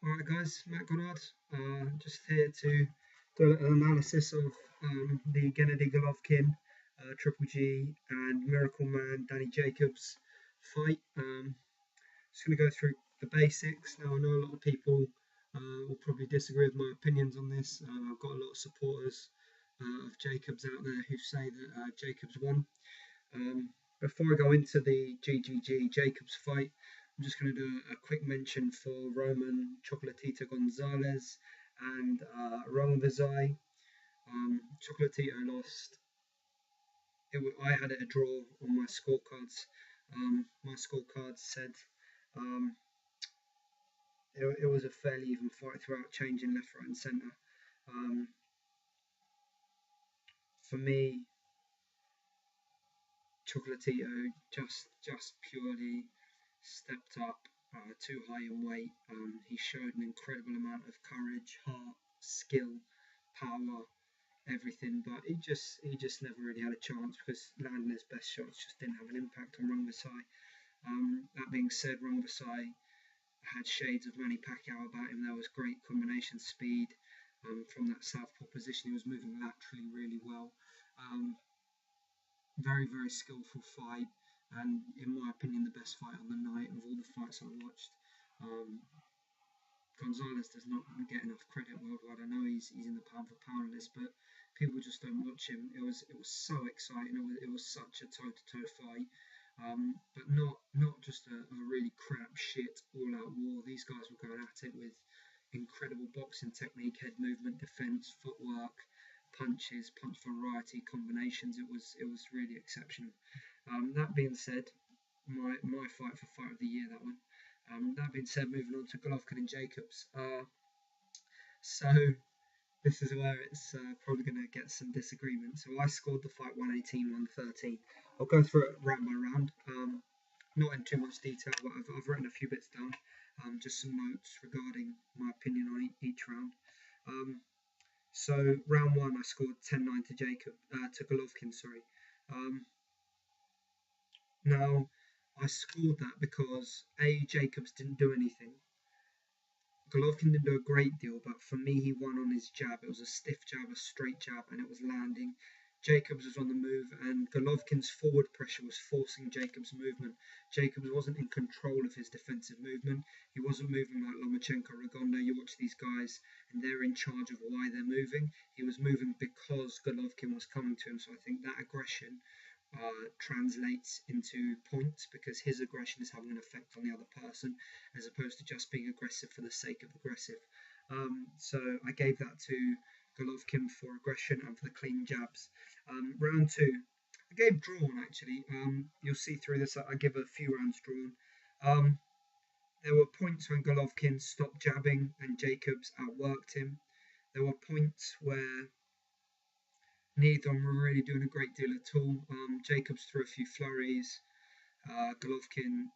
Alright guys, Matt Goddard, just here to do an analysis of the Gennady Golovkin, Triple G and Miracle Man Danny Jacobs fight. Just going to go through the basics. Now I know a lot of people will probably disagree with my opinions on this. I've got a lot of supporters of Jacobs out there who say that Jacobs won. Before I go into the GGG Jacobs fight, I'm just going to do a quick mention for Roman Chocolatito Gonzalez and Roman Vizai. Chocolatito lost. I had it a draw on my scorecards. My scorecards said it was a fairly even fight throughout, changing left, right, and centre. For me, Chocolatito just purely stepped up too high in weight. He showed an incredible amount of courage, heart, skill, power, everything, but he just never really had a chance because landing his best shots just didn't have an impact on Rungvisai. That being said, Rungvisai had shades of Manny Pacquiao about him. There was great combination speed from that southpaw position. He was moving laterally really well. Very skillful fight, and in my opinion, the best fight on the night of all the fights I watched. Gonzalez does not get enough credit worldwide. I know he's in the pound for pound list, but people just don't watch him. It was so exciting. It was such a toe-to-toe fight, but not just a really crap shit all-out war. These guys were going at it with incredible boxing technique, head movement, defense, footwork, punches, punch variety, combinations. It was really exceptional. That being said, my fight for fight of the year, that one. That being said, moving on to Golovkin and Jacobs. So this is where it's probably going to get some disagreement. So I scored the fight 118-113. I'll go through it round by round. Not in too much detail, but I've written a few bits down. Just some notes regarding my opinion on each round. So round one, I scored 10-9 to Golovkin. Sorry. Now I scored that because Jacobs didn't do anything. Golovkin didn't do a great deal, but for me, he won on his jab. It was a stiff jab, a straight jab, and it was landing. Jacobs was on the move, and Golovkin's forward pressure was forcing Jacobs' movement. Jacobs wasn't in control of his defensive movement. He wasn't moving like Lomachenko, Rigondeaux. You watch these guys, and they're in charge of why they're moving. He was moving because Golovkin was coming to him. So I think that aggression translates into points because his aggression is having an effect on the other person as opposed to just being aggressive for the sake of aggressive. So I gave that to Golovkin for aggression and for the clean jabs. Round two, I gave drawn actually. You'll see through this I give a few rounds drawn. There were points when Golovkin stopped jabbing and Jacobs outworked him. There were points where neither of them were really doing a great deal at all. Jacobs threw a few flurries. Golovkin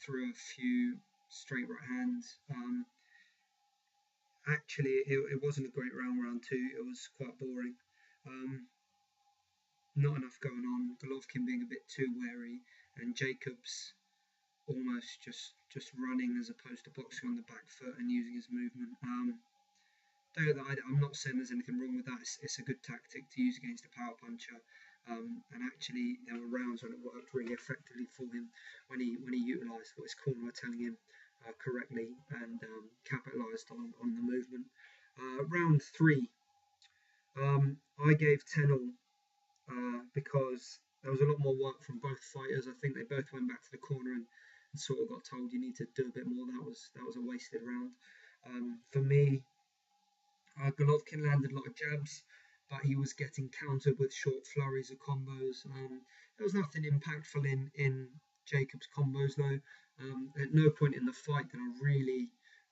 threw a few straight right hands. Actually, it wasn't a great round two. It was quite boring. Not enough going on. Golovkin being a bit too wary, and Jacobs almost just running as opposed to boxing on the back foot and using his movement. I'm not saying there's anything wrong with that. It's a good tactic to use against a power puncher. And actually, there were rounds when it worked really effectively for him when he utilised what his corner were telling him correctly and capitalised on the movement. Round three, I gave 10-all because there was a lot more work from both fighters. I think they both went back to the corner and sort of got told you need to do a bit more. That was a wasted round. For me, Golovkin landed a lot of jabs, but he was getting countered with short flurries of combos. There was nothing impactful in Jacobs' combos though. At no point in the fight did I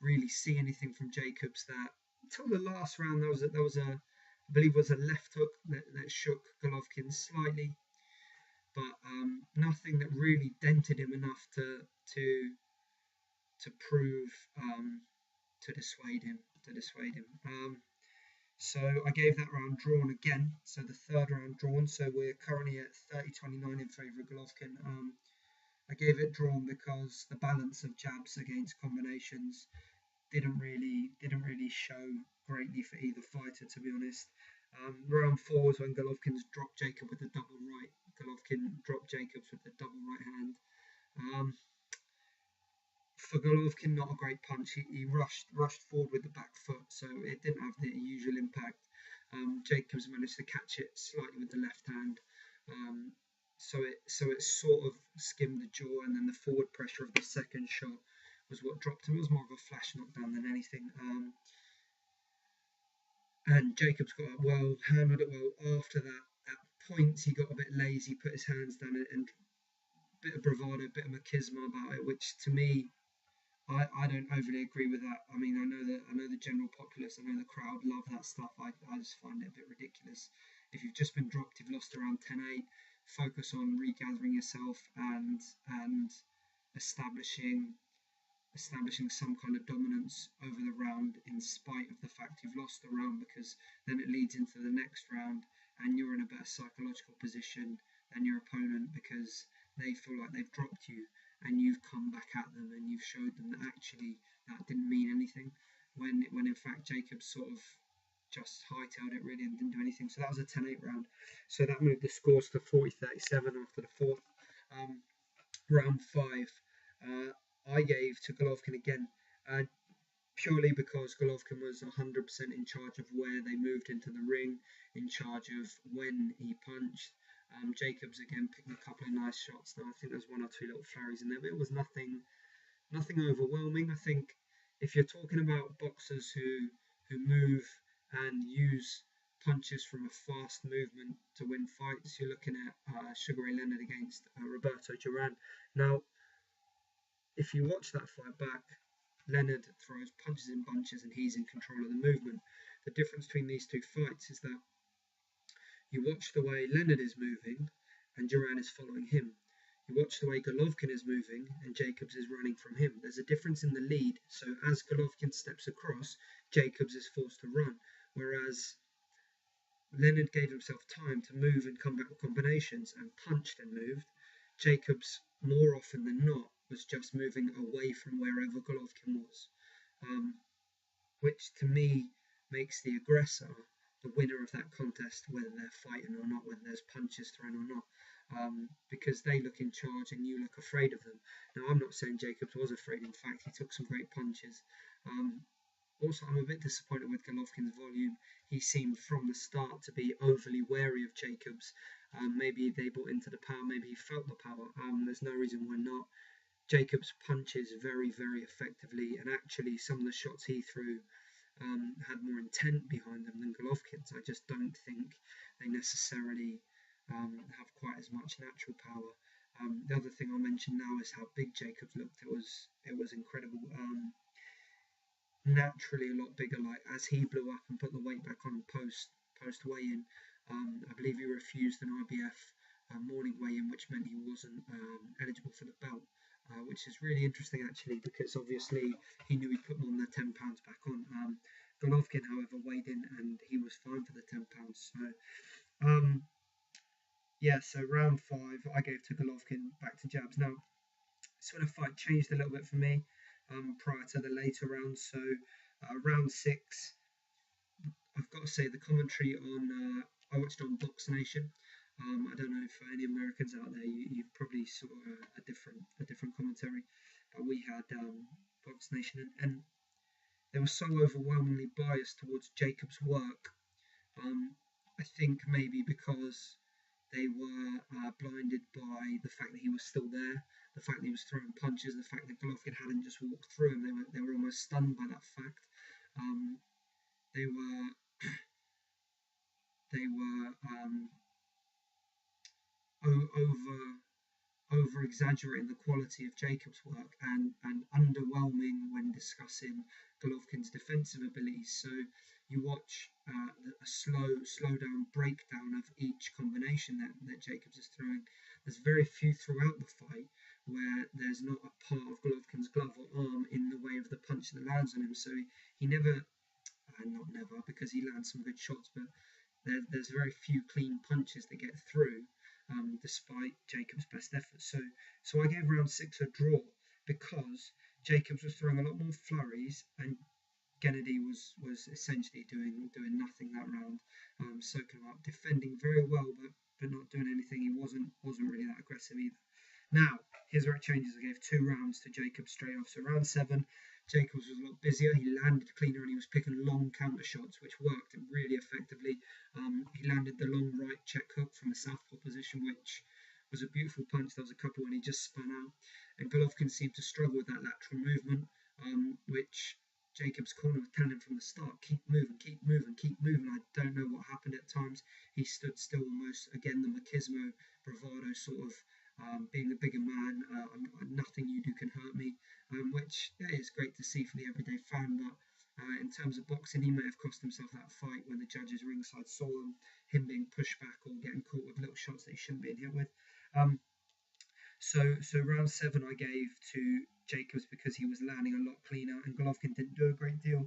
really see anything from Jacobs that until the last round there was a I believe it was a left hook that shook Golovkin slightly, but nothing that really dented him enough to prove to dissuade him. So I gave that round drawn again. So the third round drawn. So we're currently at 30-29 in favour of Golovkin. I gave it drawn because the balance of jabs against combinations didn't really show greatly for either fighter, to be honest. Round 4 was when Golovkin's dropped Jacob with the double right. Golovkin dropped Jacobs with the double right hand. For Golovkin, not a great punch. He rushed forward with the back foot, so it didn't have the usual impact. Jacobs managed to catch it slightly with the left hand, so it sort of skimmed the jaw, and then the forward pressure of the second shot was what dropped him. It was more of a flash knockdown than anything. And Jacobs got up well, handled it well. After that, at points he got a bit lazy, put his hands down, and a bit of bravado, a bit of machismo about it, which to me, I don't overly agree with that. I mean, I know the general populace, I know the crowd love that stuff. I just find it a bit ridiculous. If you've just been dropped, you've lost around 10-8, focus on regathering yourself and establishing some kind of dominance over the round in spite of the fact you've lost the round, because then it leads into the next round and you're in a better psychological position than your opponent because they feel like they've dropped you and you've come back at them and you've showed them that actually that didn't mean anything, when in fact Jacobs sort of just hightailed it really and didn't do anything. So that was a 10-8 round. So that moved the scores to 40-37 after the fourth. Round 5, I gave to Golovkin again, purely because Golovkin was 100% in charge of where they moved into the ring, in charge of when he punched. Jacobs again picked a couple of nice shots. Now I think there's one or two little flurries in there, but it was nothing overwhelming. I think if you're talking about boxers who move and use punches from a fast movement to win fights, you're looking at Sugar Ray Leonard against Roberto Duran. Now, if you watch that fight back, Leonard throws punches in bunches and he's in control of the movement. The difference between these two fights is that you watch the way Leonard is moving and Duran is following him. You watch the way Golovkin is moving and Jacobs is running from him. There's a difference in the lead, so as Golovkin steps across, Jacobs is forced to run, whereas Leonard gave himself time to move and come back with combinations and punched and moved. Jacobs, more often than not, was just moving away from wherever Golovkin was, which to me makes the aggressor the winner of that contest, whether they're fighting or not, whether there's punches thrown or not, because they look in charge and you look afraid of them. Now, I'm not saying Jacobs was afraid. In fact, he took some great punches. Also, I'm a bit disappointed with Golovkin's volume. He seemed from the start to be overly wary of Jacobs. Maybe they bought into the power, maybe he felt the power. There's no reason why not. Jacobs punches very, very effectively, and actually some of the shots he threw had more intent behind them than Golovkin's. I just don't think they necessarily have quite as much natural power. The other thing I'll mention now is how big Jacobs looked. It was incredible. Naturally a lot bigger. Like as he blew up and put the weight back on post weigh-in, I believe he refused an IBF morning weigh-in, which meant he wasn't eligible for the belt. Which is really interesting actually, because obviously he knew he'd put more than the £10 back on. Golovkin, however, weighed in and he was fine for the £10. So, so round 5 I gave to Golovkin, back to jabs. Now, this when the fight changed a little bit for me prior to the later rounds. So, round 6, I've got to say the commentary on, I watched on Box Nation. I don't know if for any Americans out there, you probably saw a different commentary, but we had Box Nation, and they were so overwhelmingly biased towards Jacobs' work. I think maybe because they were blinded by the fact that he was still there, the fact that he was throwing punches, the fact that Golovkin hadn't just walked through him. They were almost stunned by that fact. They were over exaggerating the quality of Jacobs' work and underwhelming when discussing Golovkin's defensive abilities. So you watch a slow down breakdown of each combination that Jacobs is throwing. There's very few throughout the fight where there's not a part of Golovkin's glove or arm in the way of the punch that lands on him. So he never, not never, because he lands some good shots, but there's very few clean punches that get through. Despite Jacobs' best efforts. So I gave round 6 a draw because Jacobs was throwing a lot more flurries, and Kennedy was essentially doing nothing that round, soaking him up, defending very well, but not doing anything. He wasn't really that aggressive either. Now, here's where it changes. I gave 2 rounds to Jacobs straight off. So round 7, Jacobs was a lot busier. He landed cleaner and he was picking long counter shots, which worked really effectively. He landed the long right check hook from a southpaw position, which was a beautiful punch. There was a couple when he just spun out. And Golovkin seemed to struggle with that lateral movement, which Jacobs' corner was telling him from the start, keep moving, keep moving, keep moving. I don't know what happened at times. He stood still almost, again, the machismo, bravado sort of, being the bigger man, nothing you do can hurt me, which is great to see for the everyday fan, but in terms of boxing, he may have cost himself that fight when the judges ringside saw him being pushed back or getting caught with little shots that he shouldn't be hit with. So round 7 I gave to Jacobs because he was landing a lot cleaner and Golovkin didn't do a great deal.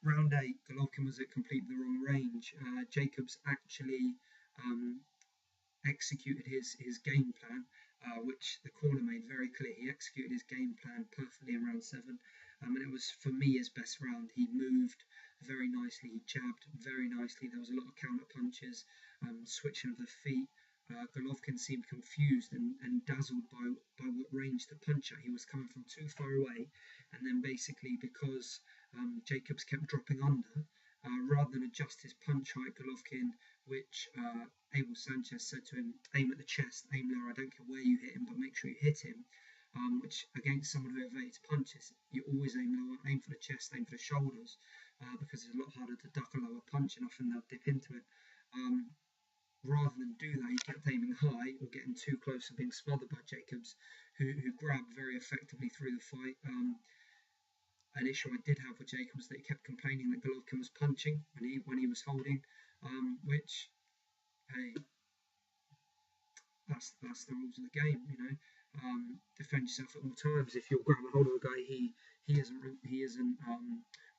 Round 8, Golovkin was at completely the wrong range. Jacobs actually executed his game plan, which the corner made very clear. He executed his game plan perfectly in round 7, and it was, for me, his best round. He moved very nicely, he jabbed very nicely, there was a lot of counter punches, switching of the feet. Golovkin seemed confused and dazzled by what range to punch at. He was coming from too far away, and then basically because Jacobs kept dropping under, rather than adjust his punch height, Golovkin, which Abel Sanchez said to him, aim at the chest, aim lower, I don't care where you hit him, but make sure you hit him, which against someone who evades punches, you always aim lower, aim for the chest, aim for the shoulders, because it's a lot harder to duck a lower punch and often they'll dip into it. Rather than do that, he kept aiming high or getting too close and being smothered by Jacobs, who grabbed very effectively through the fight. An issue I did have with Jacobs that he kept complaining that Golovkin was punching when he was holding, which, hey, that's the rules of the game, you know. Defend yourself at all times. If you're grabbing hold of a guy, he isn't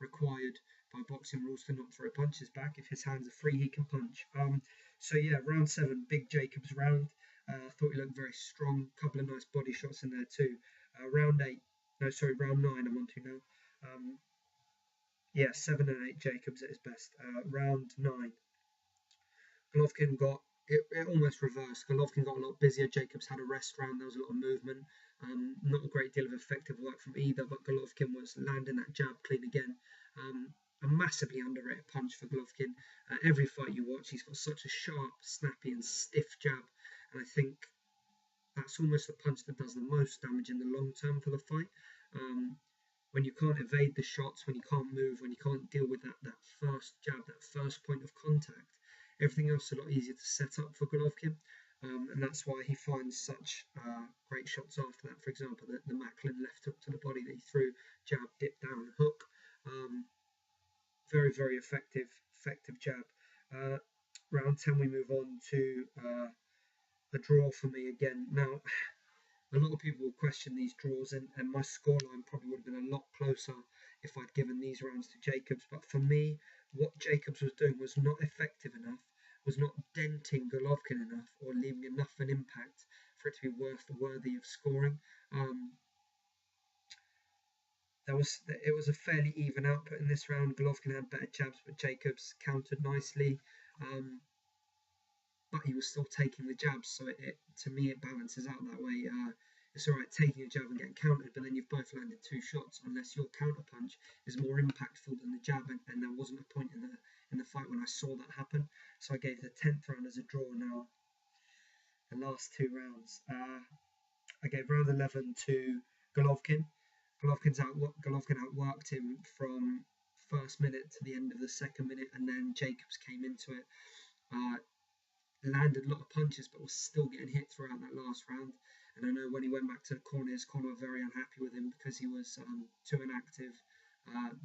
required by boxing rules to not throw punches back. If his hands are free, he can punch. So yeah, round 7, big Jacobs round. I thought he looked very strong. Couple of nice body shots in there too. Round 9 I'm on to now. Yeah, 7 and 8 Jacobs at his best. Round 9, Golovkin got it almost reversed. Golovkin got a lot busier. Jacobs had a rest round. There was a lot of movement. Not a great deal of effective work from either, but Golovkin was landing that jab clean again. A massively underrated punch for Golovkin. Every fight you watch, he's got such a sharp, snappy, and stiff jab, and I think that's almost the punch that does the most damage in the long term for the fight. When you can't evade the shots, when you can't move, when you can't deal with that first jab, that first point of contact, everything else is a lot easier to set up for Golovkin, and that's why he finds such great shots after that. For example, the Macklin left hook to the body that he threw, jab, dip down, hook. Very, very effective jab. Round 10, we move on to a draw for me again. Now, a lot of people will question these draws, and my scoreline probably would have been a lot closer if I'd given these rounds to Jacobs. But for me, what Jacobs was doing was not effective enough, was not denting Golovkin enough, or leaving enough of an impact for it to be worthy of scoring. It was a fairly even output in this round. Golovkin had better jabs, but Jacobs countered nicely. But he was still taking the jabs, so to me it balances out that way. It's alright taking a jab and getting countered, but then you've both landed 2 shots, unless your counter punch is more impactful than the jab, and there wasn't a point in the fight when I saw that happen. So I gave the 10th round as a draw. Now, the last 2 rounds. I gave round 11 to Golovkin. Golovkin outworked him from first minute to the end of the second minute, and then Jacobs came into it. Landed a lot of punches, but was still getting hit throughout that last round. And I know when he went back to the corner, his corner were very unhappy with him because he was too inactive.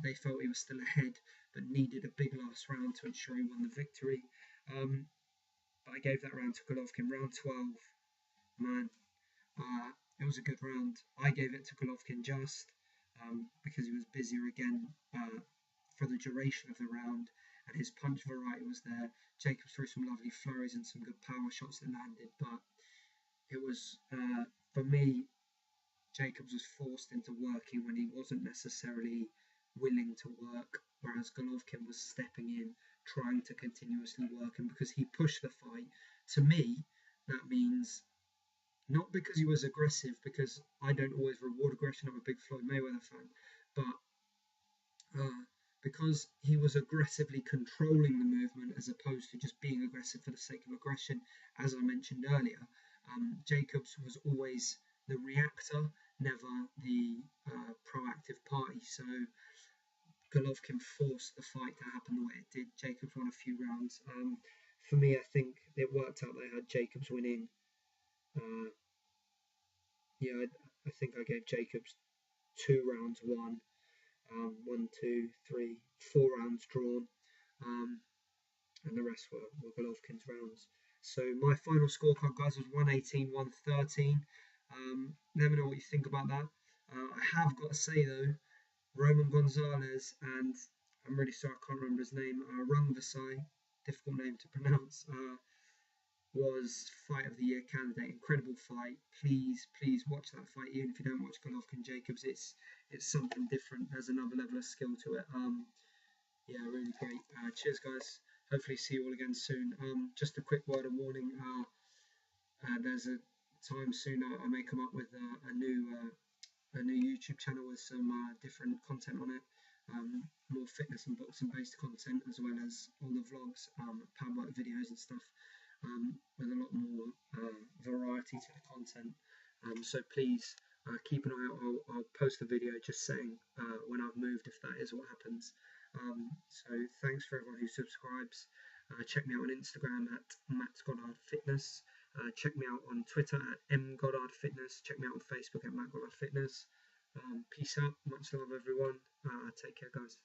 They felt he was still ahead, but needed a big last round to ensure he won the victory. But I gave that round to Golovkin. Round 12, man, it was a good round. I gave it to Golovkin just because he was busier again for the duration of the round, and his punch variety was there. Jacobs threw some lovely flurries and some good power shots that landed, but it was, for me, Jacobs was forced into working when he wasn't necessarily willing to work, whereas Golovkin was stepping in, trying to continuously work, and because he pushed the fight, to me, that means not because he was aggressive, because I don't always reward aggression. I'm a big Floyd Mayweather fan, but because he was aggressively controlling the movement as opposed to just being aggressive for the sake of aggression, as I mentioned earlier. Jacobs was always the reactor, never the proactive party. So Golovkin forced the fight to happen the way it did. Jacobs won a few rounds. For me, I think it worked out. They had Jacobs winning. Yeah, I think I gave Jacobs 2 rounds won. 1, 2, 3, 4 rounds drawn, and the rest were Golovkin's rounds. So my final scorecard, guys, was 118, 113. Let me know what you think about that. I have got to say though, Roman Gonzalez and I'm really sorry I can't remember his name. Rungvisai, difficult name to pronounce. Was Fight of the Year candidate. Incredible fight. Please watch that fight. Even if you don't watch Golovkin Jacobs, it's something different. There's another level of skill to it. Yeah, really great. Cheers, guys. Hopefully see you all again soon. Just a quick word of warning. There's a time soon I may come up with a new YouTube channel with some different content on it. More fitness and boxing based content, as well as all the vlogs, pad work videos and stuff. With a lot more variety to the content. So please keep an eye out. I'll post a video just saying when I've moved, if that is what happens. So thanks for everyone who subscribes. Check me out on Instagram at Matt Goddard Fitness. Check me out on Twitter at mgoddard Fitness. Check me out on Facebook at Matt Goddard Fitness. Peace out. Much love, everyone. Take care, guys.